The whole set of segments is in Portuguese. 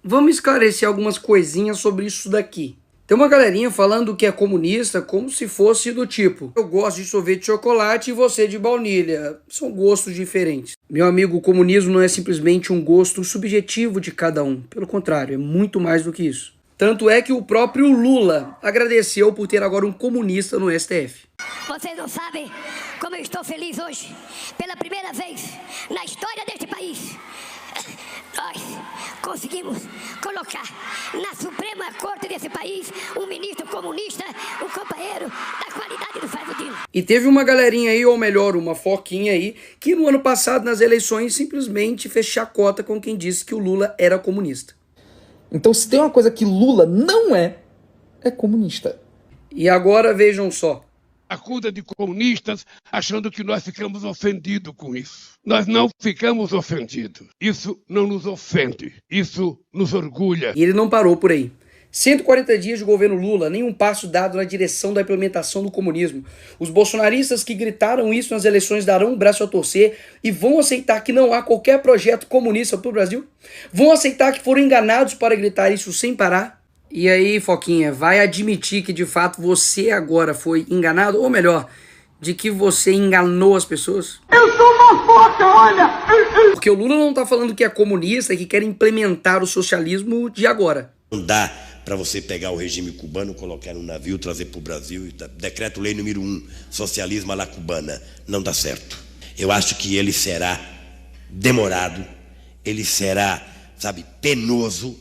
Vamos esclarecer algumas coisinhas sobre isso daqui. Tem uma galerinha falando que é comunista como se fosse do tipo: eu gosto de sorvete de chocolate e você de baunilha. São gostos diferentes. Meu amigo, o comunismo não é simplesmente um gosto subjetivo de cada um. Pelo contrário, é muito mais do que isso. Tanto é que o próprio Lula agradeceu por ter agora um comunista no STF. Vocês não sabem como eu estou feliz hoje. Pela primeira vez na história deste país, nós conseguimos colocar na Suprema Corte desse país um ministro comunista, um companheiro da qualidade do Fernandinho. E teve uma galerinha aí, ou melhor, uma foquinha aí, que no ano passado, nas eleições, simplesmente fez chacota com quem disse que o Lula era comunista. Então, se tem uma coisa que Lula não é comunista. E agora vejam só. Acusa de comunistas, achando que nós ficamos ofendidos com isso. Nós não ficamos ofendidos. Isso não nos ofende. Isso nos orgulha. E ele não parou por aí. 140 dias de governo Lula, nenhum passo dado na direção da implementação do comunismo. Os bolsonaristas que gritaram isso nas eleições darão um braço a torcer e vão aceitar que não há qualquer projeto comunista para o Brasil? Vão aceitar que foram enganados para gritar isso sem parar? E aí, Foquinha, vai admitir que de fato você agora foi enganado? Ou melhor, de que você enganou as pessoas? Eu sou uma foca, olha! Porque o Lula não tá falando que é comunista e que quer implementar o socialismo de agora. Não dá para você pegar o regime cubano, colocar no navio, trazer para o Brasil, e decreto-lei número 1, socialismo à la cubana. Não dá certo. Eu acho que ele será demorado, ele será, penoso,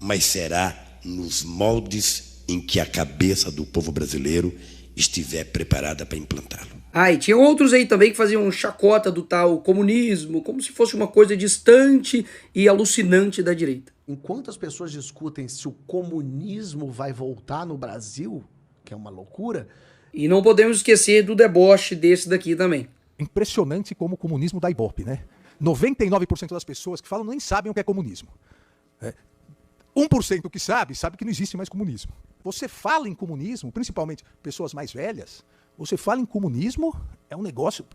mas será nos moldes em que a cabeça do povo brasileiro estiver preparada para implantá-lo. E tinha outros aí também que faziam chacota do tal comunismo, como se fosse uma coisa distante e alucinante da direita. Enquanto as pessoas discutem se o comunismo vai voltar no Brasil, que é uma loucura... E não podemos esquecer do deboche desse daqui também. Impressionante como o comunismo dá ibope, né? 99% das pessoas que falam nem sabem o que é comunismo. 1% que sabe que não existe mais comunismo. Você fala em comunismo, principalmente pessoas mais velhas, você fala em comunismo, é um negócio...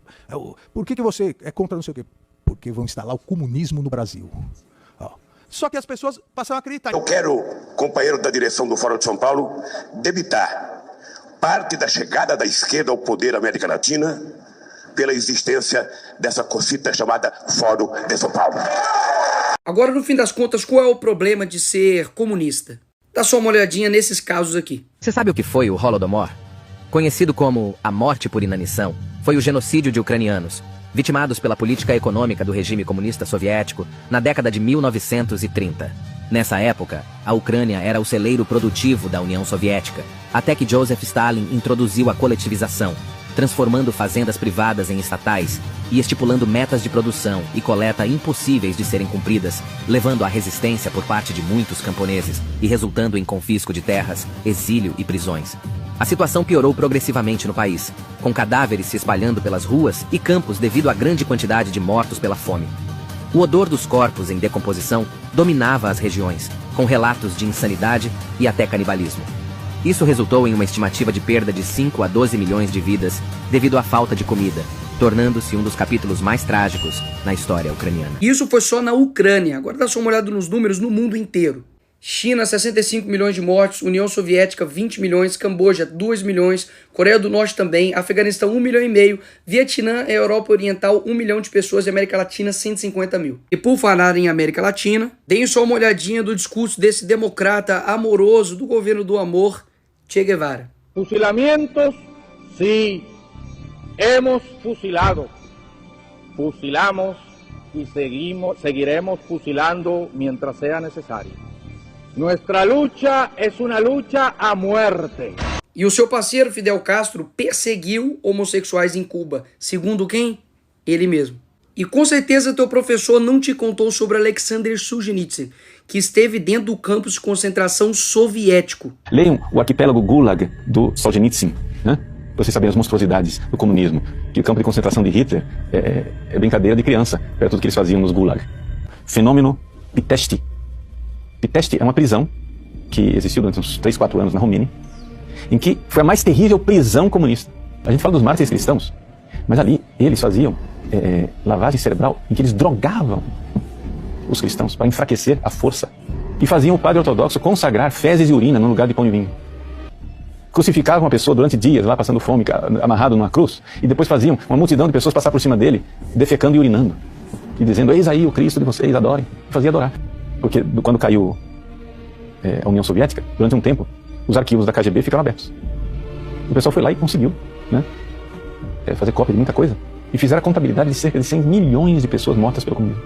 Por que você é contra não sei o quê? Porque vão instalar o comunismo no Brasil. Só que as pessoas passam a acreditar. Eu quero, companheiro da direção do Fórum de São Paulo, debitar parte da chegada da esquerda ao poder da América Latina pela existência dessa cosita chamada Fórum de São Paulo. Agora, no fim das contas, qual é o problema de ser comunista? Dá só uma olhadinha nesses casos aqui. Você sabe o que foi o Holodomor? Conhecido como a morte por inanição, foi o genocídio de ucranianos, vitimados pela política econômica do regime comunista soviético na década de 1930. Nessa época, a Ucrânia era o celeiro produtivo da União Soviética, até que Joseph Stalin introduziu a coletivização, transformando fazendas privadas em estatais e estipulando metas de produção e coleta impossíveis de serem cumpridas, levando à resistência por parte de muitos camponeses e resultando em confisco de terras, exílio e prisões. A situação piorou progressivamente no país, com cadáveres se espalhando pelas ruas e campos devido à grande quantidade de mortos pela fome. O odor dos corpos em decomposição dominava as regiões, com relatos de insanidade e até canibalismo. Isso resultou em uma estimativa de perda de 5 a 12 milhões de vidas devido à falta de comida, tornando-se um dos capítulos mais trágicos na história ucraniana. Isso foi só na Ucrânia. Agora dá só uma olhada nos números no mundo inteiro. China, 65 milhões de mortos, União Soviética, 20 milhões, Camboja, 2 milhões, Coreia do Norte também, Afeganistão, 1,5 milhão, Vietnã e Europa Oriental, 1 milhão de pessoas e América Latina, 150 mil. E por falar em América Latina, deem só uma olhadinha do discurso desse democrata amoroso do governo do amor, Che Guevara. Fusilamientos, sí, hemos fusilado, fusilamos y seguiremos fusilando mientras sea necesario. Nuestra lucha es una lucha a muerte. E o seu parceiro Fidel Castro perseguiu homossexuais em Cuba. Segundo quem? Ele mesmo. E com certeza teu professor não te contou sobre Alexander Solzhenitsyn, que esteve dentro do campo de concentração soviético. Leiam o arquipélago Gulag do Solzhenitsyn, né? Pra vocês saberem as monstruosidades do comunismo. Que o campo de concentração de Hitler é brincadeira de criança, perto do que eles faziam nos Gulag. Fenômeno Pitești. Pitești é uma prisão que existiu durante uns 3, 4 anos na Romênia, em que foi a mais terrível prisão comunista. A gente fala dos mártires cristãos, mas ali eles faziam lavagem cerebral, em que eles drogavam os cristãos para enfraquecer a força E faziam o padre ortodoxo consagrar fezes e urina no lugar de pão e vinho. Crucificavam uma pessoa durante dias, lá passando fome, amarrado numa cruz, e depois faziam uma multidão de pessoas passar por cima dele, defecando e urinando. E dizendo, eis aí o Cristo de vocês, adorem. E fazia adorar. Porque quando caiu a União Soviética, durante um tempo, os arquivos da KGB ficaram abertos. O pessoal foi lá e conseguiu, né, fazer cópia de muita coisa. E fizeram a contabilidade de cerca de 100 milhões de pessoas mortas pelo comunismo.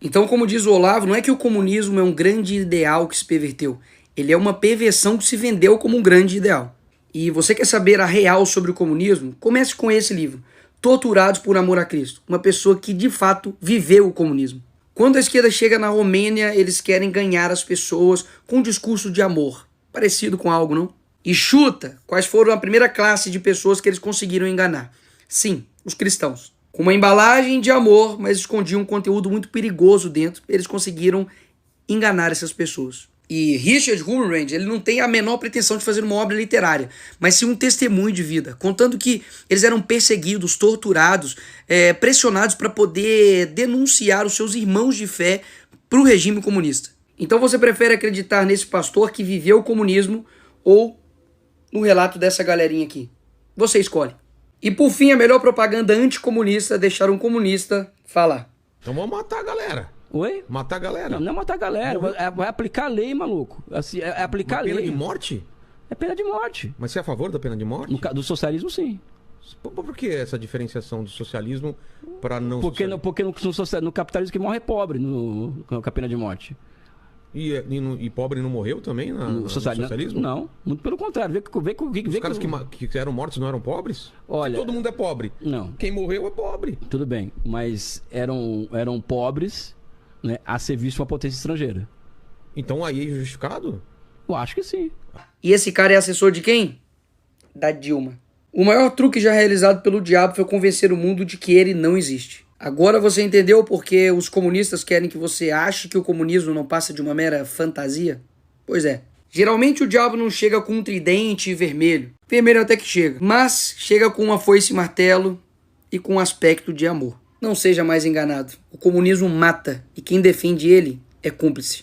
Então, como diz o Olavo, não é que o comunismo é um grande ideal que se perverteu. Ele é uma perversão que se vendeu como um grande ideal. E você quer saber a real sobre o comunismo? Comece com esse livro, Torturados por Amor a Cristo. Uma pessoa que, de fato, viveu o comunismo. Quando a esquerda chega na Romênia, eles querem ganhar as pessoas com um discurso de amor. Parecido com algo, não? E chuta quais foram a primeira classe de pessoas que eles conseguiram enganar. Sim, os cristãos. Com uma embalagem de amor, mas escondiam um conteúdo muito perigoso dentro, eles conseguiram enganar essas pessoas. E Richard Wurmbrand, ele não tem a menor pretensão de fazer uma obra literária, mas sim um testemunho de vida, contando que eles eram perseguidos, torturados, pressionados para poder denunciar os seus irmãos de fé para o regime comunista. Então você prefere acreditar nesse pastor que viveu o comunismo ou no relato dessa galerinha aqui? Você escolhe. E por fim, a melhor propaganda anticomunista é deixar um comunista falar. Então vamos matar a galera. Oi? Matar a galera. Não é matar a galera, vai aplicar a lei, maluco. Assim, é aplicar a lei. Pena de morte? É pena de morte. Mas você é a favor da pena de morte? Do socialismo, sim. Por que essa diferenciação do socialismo para não... Porque no capitalismo que morre é pobre com a pena de morte. E pobre não morreu também no socialismo? Não, muito pelo contrário. Os caras que eram mortos não eram pobres? Olha, todo mundo é pobre. Não. Quem morreu é pobre. Tudo bem, mas eram pobres, né, a serviço de uma potência estrangeira. Então aí é justificado? Eu acho que sim. E esse cara é assessor de quem? Da Dilma. O maior truque já realizado pelo diabo foi convencer o mundo de que ele não existe. Agora você entendeu porque os comunistas querem que você ache que o comunismo não passa de uma mera fantasia? Pois é. Geralmente o diabo não chega com um tridente vermelho. Vermelho até que chega. Mas chega com uma foice e martelo e com um aspecto de amor. Não seja mais enganado. O comunismo mata e quem defende ele é cúmplice.